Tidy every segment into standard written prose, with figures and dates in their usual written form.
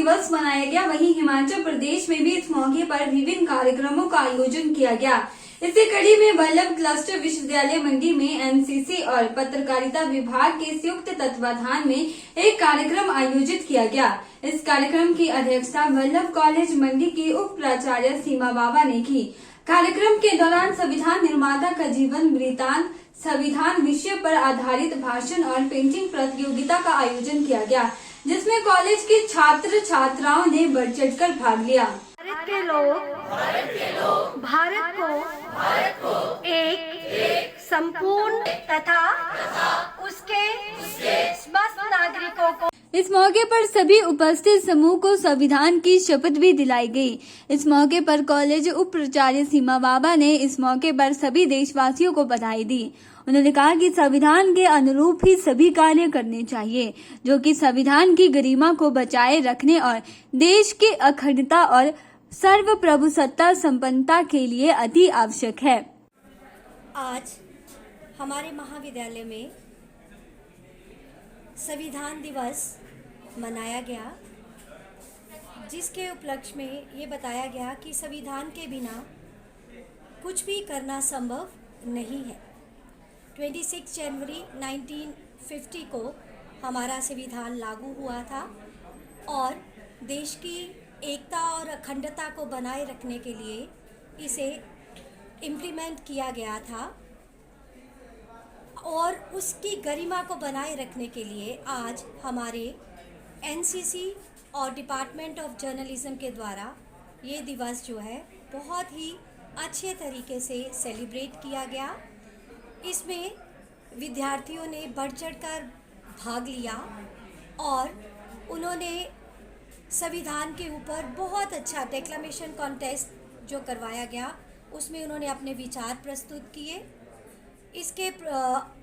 दिवस मनाया गया, वहीं हिमाचल प्रदेश में भी इस मौके पर विभिन्न कार्यक्रमों का आयोजन किया गया। इसी कड़ी में वल्लभ क्लस्टर विश्वविद्यालय मंडी में एनसीसी और पत्रकारिता विभाग के संयुक्त तत्वाधान में एक कार्यक्रम आयोजित किया गया। इस कार्यक्रम की अध्यक्षता वल्लभ कॉलेज मंडी की उप प्राचार्य सीमा बाबा ने की। कार्यक्रम के दौरान संविधान निर्माता का जीवन वृत्तांत, संविधान विषय पर आधारित भाषण और पेंटिंग प्रतियोगिता का आयोजन किया गया, जिसमें कॉलेज के छात्र छात्राओं ने बढ़ चढ़कर भाग लिया। भारत के लोग भारत को एक संपूर्ण तथा उसके समस्त नागरिकों को। इस मौके पर सभी उपस्थित समूह को संविधान की शपथ भी दिलाई गई। इस मौके पर कॉलेज उप प्राचार्य सीमा बाबा ने इस मौके पर सभी देशवासियों को बधाई दी। उन्होंने कहा कि संविधान के अनुरूप ही सभी कार्य करने चाहिए, जो कि संविधान की गरिमा को बचाए रखने और देश की अखंडता और सर्वप्रभुसत्ता संपन्नता के लिए अति आवश्यक है। आज हमारे महाविद्यालय में संविधान दिवस मनाया गया, जिसके उपलक्ष्य में ये बताया गया कि संविधान के बिना कुछ भी करना संभव नहीं है। 26 जनवरी 1950 को हमारा संविधान लागू हुआ था और देश की एकता और अखंडता को बनाए रखने के लिए इसे इम्प्लीमेंट किया गया था और उसकी गरिमा को बनाए रखने के लिए आज हमारे एनसीसी और डिपार्टमेंट ऑफ जर्नलिज्म के द्वारा ये दिवस जो है बहुत ही अच्छे तरीके से सेलिब्रेट किया गया। इसमें विद्यार्थियों ने बढ़ चढ़कर भाग लिया और उन्होंने संविधान के ऊपर बहुत अच्छा डेक्लेमेशन कॉन्टेस्ट जो करवाया गया, उसमें उन्होंने अपने विचार प्रस्तुत किए। इसके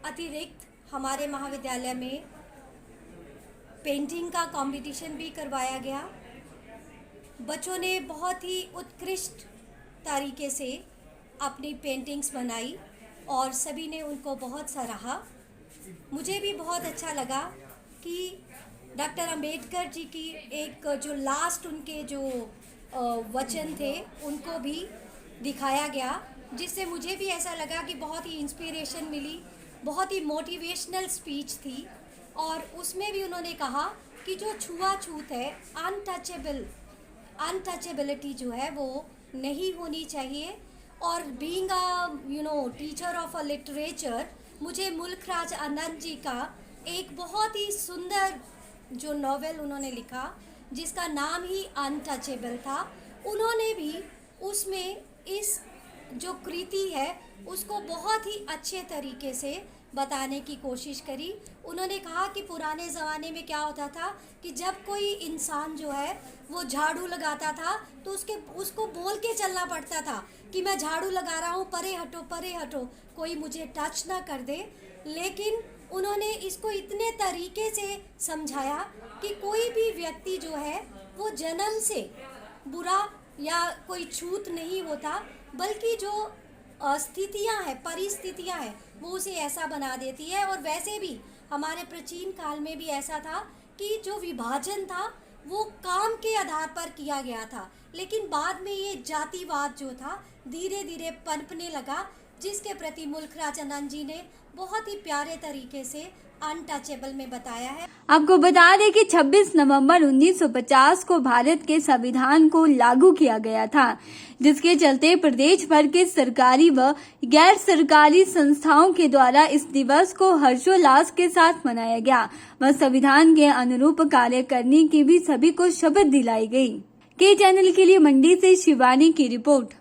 अतिरिक्त हमारे महाविद्यालय में पेंटिंग का कंपटीशन भी करवाया गया। बच्चों ने बहुत ही उत्कृष्ट तरीके से अपनी पेंटिंग्स बनाई और सभी ने उनको बहुत सराहा। मुझे भी बहुत अच्छा लगा कि डॉक्टर अंबेडकर जी की एक जो लास्ट उनके जो वचन थे उनको भी दिखाया गया, जिससे मुझे भी ऐसा लगा कि बहुत ही इंस्पिरेशन मिली, बहुत ही मोटिवेशनल स्पीच थी। और उसमें भी उन्होंने कहा कि जो छुआछूत है, अनटचेबिलिटी जो है वो नहीं होनी चाहिए। और being a teacher of a literature, मुझे मुल्खराज आनंद जी का एक बहुत ही सुंदर जो नॉवेल उन्होंने लिखा जिसका नाम ही अनटचेबल था, उन्होंने भी उसमें इस जो कृति है उसको बहुत ही अच्छे तरीके से बताने की कोशिश करी। उन्होंने कहा कि पुराने ज़माने में क्या होता था कि जब कोई इंसान जो है वो झाड़ू लगाता था तो उसको बोल के चलना पड़ता था कि मैं झाड़ू लगा रहा हूँ, परे हटो, कोई मुझे टच ना कर दे। लेकिन उन्होंने इसको इतने तरीके से समझाया कि कोई भी व्यक्ति जो है वो जन्म से बुरा या कोई छूत नहीं होता, बल्कि जो स्थितियां हैं, परिस्थितियां हैं, वो उसे ऐसा बना देती है। और वैसे भी हमारे प्राचीन काल में भी ऐसा था कि जो विभाजन था वो काम के आधार पर किया गया था, लेकिन बाद में ये जातिवाद जो था धीरे धीरे पनपने लगा, जिसके प्रति मुल्खराज आनंद जी ने बहुत ही प्यारे तरीके से अनटचेबल में बताया है। आपको बता दें कि 26 नवंबर 1950 को भारत के संविधान को लागू किया गया था, जिसके चलते प्रदेश भर के सरकारी व गैर सरकारी संस्थाओं के द्वारा इस दिवस को हर्षोल्लास के साथ मनाया गया व संविधान के अनुरूप कार्य करने की भी सभी को शपथ दिलाई गई। के चैनल के लिए मंडी से शिवानी की रिपोर्ट।